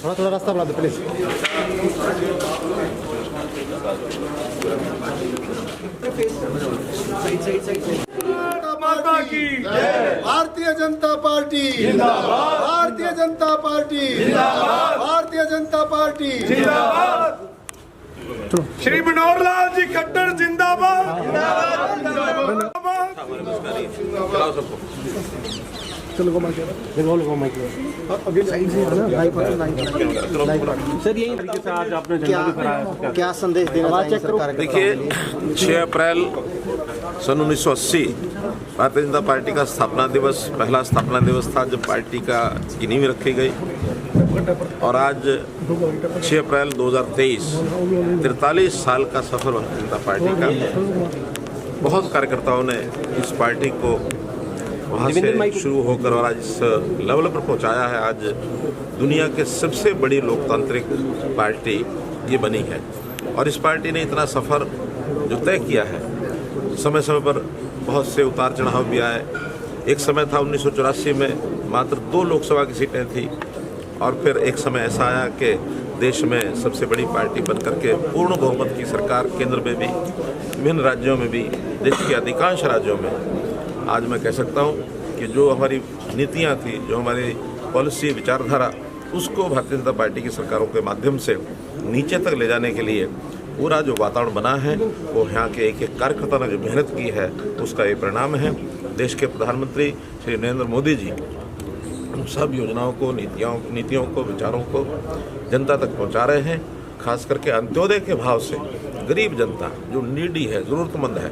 थोड़ा थोड़ा रास्ता बना दो प्लीज। माता की भारतीय जनता पार्टी जिंदाबाद, भारतीय जनता पार्टी जिंदाबाद, भारतीय जनता पार्टी जिंदाबाद। श्री मनोहर लाल जी खट्टर जिंदाबाद, जिंदाबाद। चलो गो माइक अभी साइड से है ना, लाइव सर यही तरीके से आज आपने झंडा भी फहराया, क्या संदेश देना चाहेंगे सरकार के? देखिए, 6 अप्रैल सन 1980 भारतीय जनता पार्टी का स्थापना दिवस, पहला स्थापना दिवस था जब पार्टी का की नींव रखी गई। और आज 6 अप्रैल 2023 43 साल का सफर भारतीय जनता पार्टी का। बहुत कार्यकर्ताओं ने इस पार्टी को वहाँ से शुरू होकर और आज इस लेवल पर पहुँचाया है। आज दुनिया के सबसे बड़ी लोकतांत्रिक पार्टी ये बनी है। और इस पार्टी ने इतना सफ़र जो तय किया है, समय समय पर बहुत से उतार चढ़ाव भी आए। एक समय था 1984 में मात्र 2 लोकसभा की सीटें थी, और फिर एक समय ऐसा आया कि देश में सबसे बड़ी पार्टी बनकर के पूर्ण बहुमत की सरकार केंद्र में भी, विभिन्न राज्यों में भी, देश के अधिकांश राज्यों में आज मैं कह सकता हूँ कि जो हमारी नीतियाँ थी, जो हमारी पॉलिसी विचारधारा, उसको भारतीय जनता पार्टी की सरकारों के माध्यम से नीचे तक ले जाने के लिए पूरा जो वातावरण बना है, वो यहाँ के एक एक कार्यकर्ता ने जो मेहनत की है उसका ये परिणाम है। देश के प्रधानमंत्री श्री नरेंद्र मोदी जी उन सब योजनाओं को, नीतियों को, विचारों को जनता तक पहुँचा रहे हैं। खास करके अंत्योदय के भाव से गरीब जनता जो नीडी है, ज़रूरतमंद है,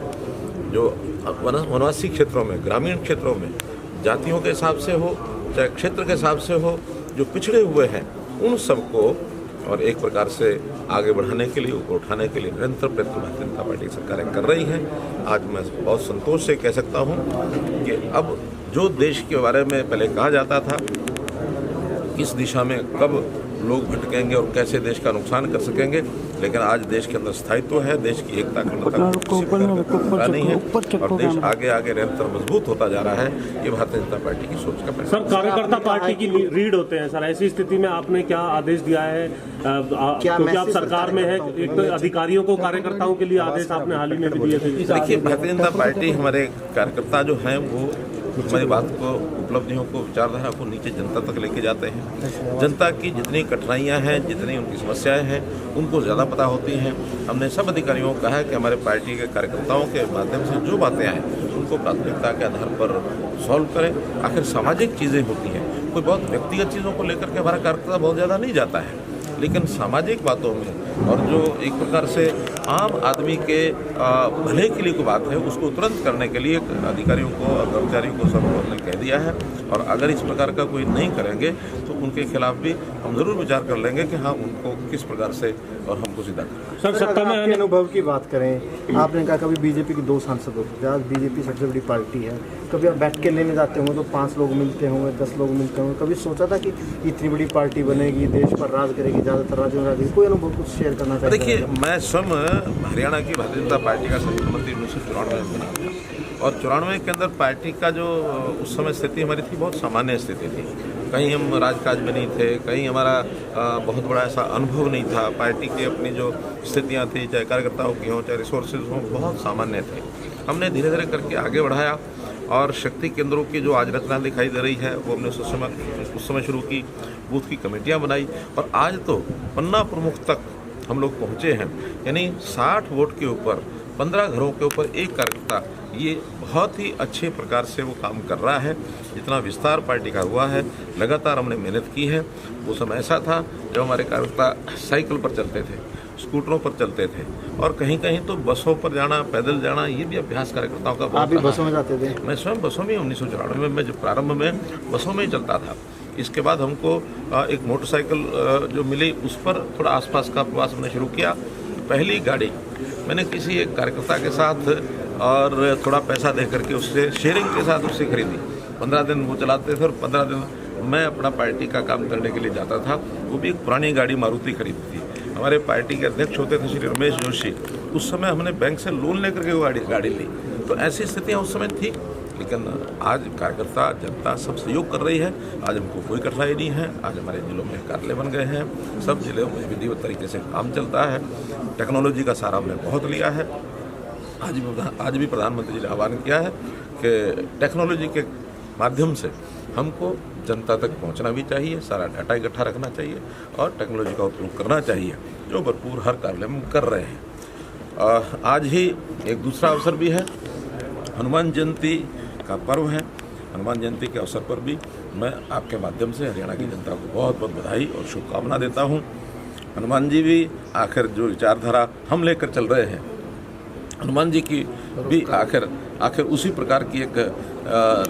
जो वनवासी क्षेत्रों में, ग्रामीण क्षेत्रों में, जातियों के हिसाब से हो चाहे क्षेत्र के हिसाब से हो, जो पिछड़े हुए हैं, उन सबको और एक प्रकार से आगे बढ़ाने के लिए, ऊपर उठाने के लिए निरंतर प्रयत्न भारतीय जनता पार्टी की सरकारें कर रही हैं। आज मैं बहुत संतोष से कह सकता हूं कि अब जो देश के बारे में पहले कहा जाता था, किस दिशा में कब लोग भटकेंगे और कैसे देश का नुकसान कर सकेंगे, लेकिन आज देश के अंदर स्थायित्व है, देश की एकता अखंडता नहीं है, और देश आगे आगे निरंतर मजबूत होता जा रहा है। ये भारतीय जनता पार्टी की सोच का परिणाम। सर, कार्यकर्ता पार्टी की रीढ़ होते हैं सर, ऐसी स्थिति में आपने क्या आदेश दिया है, क्योंकि आप सरकार में है, एक तो अधिकारियों को, कार्यकर्ताओं के लिए आदेश आपने हाल ही में भी दिए थे? देखिए, भारतीय जनता पार्टी, हमारे कार्यकर्ता जो हैं वो हमारी बात को, उपलब्धियों को, विचारधारा को नीचे जनता तक लेके जाते हैं। जनता की जितनी कठिनाइयां हैं, जितनी उनकी समस्याएं हैं, उनको ज़्यादा पता होती हैं। हमने सब अधिकारियों को कहा है कि हमारे पार्टी के कार्यकर्ताओं के माध्यम से जो बातें आएँ उनको प्राथमिकता के आधार पर सॉल्व करें। आखिर सामाजिक चीज़ें होती हैं, कोई बहुत व्यक्तिगत चीज़ों को लेकर के हमारा कार्यकर्ता बहुत ज़्यादा नहीं जाता है, लेकिन सामाजिक बातों में और जो एक प्रकार से आम आदमी के भले के लिए कोई बात है, उसको तुरंत करने के लिए अधिकारियों को और कर्मचारियों को सब ने कह दिया है। और अगर इस प्रकार का कोई नहीं करेंगे तो उनके खिलाफ भी हम जरूर विचार कर लेंगे कि हाँ, उनको किस प्रकार से और हमको सीधा करना। सर, सत्ता में आने अनुभव की बात करें, आपने कहा कभी बीजेपी के 2 सांसद होते थे, आज बीजेपी सबसे बड़ी पार्टी है। कभी आप बैठ के लेने जाते होंगे तो 5 लोग मिलते होंगे, 10 लोग मिलते होंगे, कभी सोचा था कि इतनी बड़ी पार्टी बनेगी, देश पर राज करेगी, ज़्यादातर राज्यों में राज? कोई अनुभव कुछ शेयर करना चाहिए? देखिए, मैं स्वयं हरियाणा की भारतीय जनता पार्टी का संगठन मंत्री 1994 में बना, और 94 के अंदर पार्टी का जो उस समय स्थिति हमारी थी, बहुत सामान्य स्थिति थी। कहीं हम राजकाज में नहीं थे, कहीं हमारा बहुत बड़ा ऐसा अनुभव नहीं था। पार्टी की अपनी जो स्थितियां थी, चाहे कार्यकर्ताओं की हों, चाहे रिसोर्सेज हों, बहुत सामान्य थे। हमने धीरे धीरे करके आगे बढ़ाया, और शक्ति केंद्रों की जो आज रचना दिखाई दे रही है, वो हमने उस समय शुरू की। बूथ की कमेटियाँ बनाई, और आज तो पन्ना प्रमुख तक हम लोग पहुँचे हैं। यानी 60 वोट के ऊपर 15 घरों के ऊपर एक कार्यकर्ता, ये बहुत ही अच्छे प्रकार से वो काम कर रहा है। जितना विस्तार पार्टी का हुआ है, लगातार हमने मेहनत की है। वो समय ऐसा था जब हमारे कार्यकर्ता साइकिल पर चलते थे, स्कूटरों पर चलते थे, और कहीं कहीं तो बसों पर जाना, पैदल जाना, ये भी अभ्यास कार्यकर्ताओं का। आप भी बसों में जाते थे? मैं स्वयं बसों में 1994 में जब प्रारंभ में बसों में ही चलता था। इसके बाद हमको एक मोटरसाइकिल जो मिली, उस पर थोड़ा आसपास का प्रवास हमने शुरू किया। पहली गाड़ी मैंने किसी एक कार्यकर्ता के साथ और थोड़ा पैसा दे करके उससे शेयरिंग के साथ उससे खरीदी। 15 दिन वो चलाते थे और 15 दिन मैं अपना पार्टी का काम करने के लिए जाता था। वो भी एक पुरानी गाड़ी मारुति खरीदी थी। हमारे पार्टी के अध्यक्ष होते थे श्री रमेश जोशी, उस समय हमने बैंक से लोन लेकर के वो गाड़ी ली। तो ऐसी स्थितियाँ उस समय थी। लेकिन आज कार्यकर्ता जनता सब सहयोग कर रही है। आज हमको कोई कठिनाई नहीं है। आज हमारे जिलों में कार्यालय बन गए हैं, सब जिलों में विधिवत तरीके से काम चलता है। टेक्नोलॉजी का सहारा हमने बहुत लिया है। आज भी प्रधानमंत्री ने आह्वान किया है कि टेक्नोलॉजी के माध्यम से हमको जनता तक पहुंचना भी चाहिए, सारा डाटा इकट्ठा रखना चाहिए और टेक्नोलॉजी का उपयोग करना चाहिए, जो भरपूर हर कार्यालय में कर रहे हैं। आज ही एक दूसरा अवसर भी है, हनुमान जयंती का पर्व है। हनुमान जयंती के अवसर पर भी मैं आपके माध्यम से हरियाणा की जनता को बहुत बहुत बधाई और शुभकामना देता हूँ। हनुमान जी भी आखिर जो विचारधारा हम लेकर चल रहे हैं, हनुमान जी की भी आखिर उसी प्रकार की एक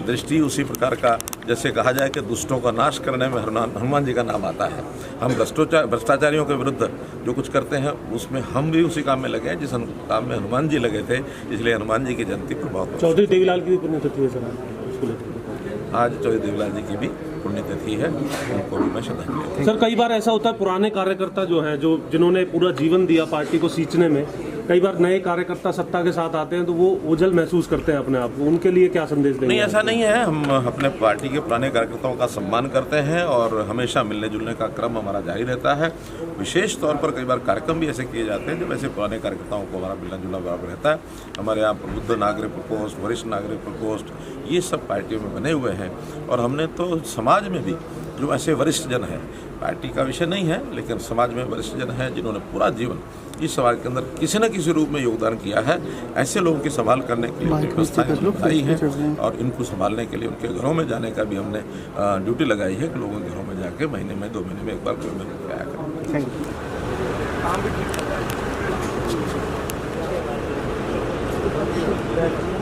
दृष्टि, उसी प्रकार का, जैसे कहा जाए कि दुष्टों का नाश करने में हनुमान जी का नाम आता है। हम भ्रष्टाचारियों के विरुद्ध जो कुछ करते हैं उसमें हम भी उसी काम में लगे हैं जिस काम में हनुमान जी लगे थे, इसलिए हनुमान जी की जयंती पर बहुत। चौधरी देवीलाल की भी पुण्यतिथि है सर, आज चौधरी देवीलाल जी की भी पुण्यतिथि है, उनको भी मैं श्रद्धांजलि। सर कई बार ऐसा होता है पुराने कार्यकर्ता जो हैं, जो जिन्होंने पूरा जीवन दिया पार्टी को सींचने में, कई बार नए कार्यकर्ता सत्ता के साथ आते हैं तो वो ओझल महसूस करते हैं अपने आप को, उनके लिए क्या संदेश देंगे? नहीं, ऐसा नहीं है। हम अपने पार्टी के पुराने कार्यकर्ताओं का सम्मान करते हैं और हमेशा मिलने जुलने का क्रम हमारा जारी रहता है। विशेष तौर पर कई बार कार्यक्रम भी ऐसे किए जाते हैं जब ऐसे पुराने कार्यकर्ताओं को हमारा मिलना जुलना बराबर रहता है। हमारे यहाँ प्रबुद्ध नागरिक प्रकोष्ठ, वरिष्ठ नागरिक प्रकोष्ठ, ये सब पार्टियों में बने हुए हैं और हमने तो समाज में भी जो ऐसे वरिष्ठ जन हैं, पार्टी का विषय नहीं है लेकिन समाज में वरिष्ठ जन हैं जिन्होंने पूरा जीवन इस समाज के अंदर किसी न किसी रूप में योगदान किया है, ऐसे लोगों की संभाल करने के लिए व्यवस्थाएं बनाई हैं और इनको संभालने के लिए उनके घरों में जाने का भी हमने ड्यूटी लगाई है कि लोगों के घरों में जाके महीने में 2 महीने में एक बार कोई मिल आया करें।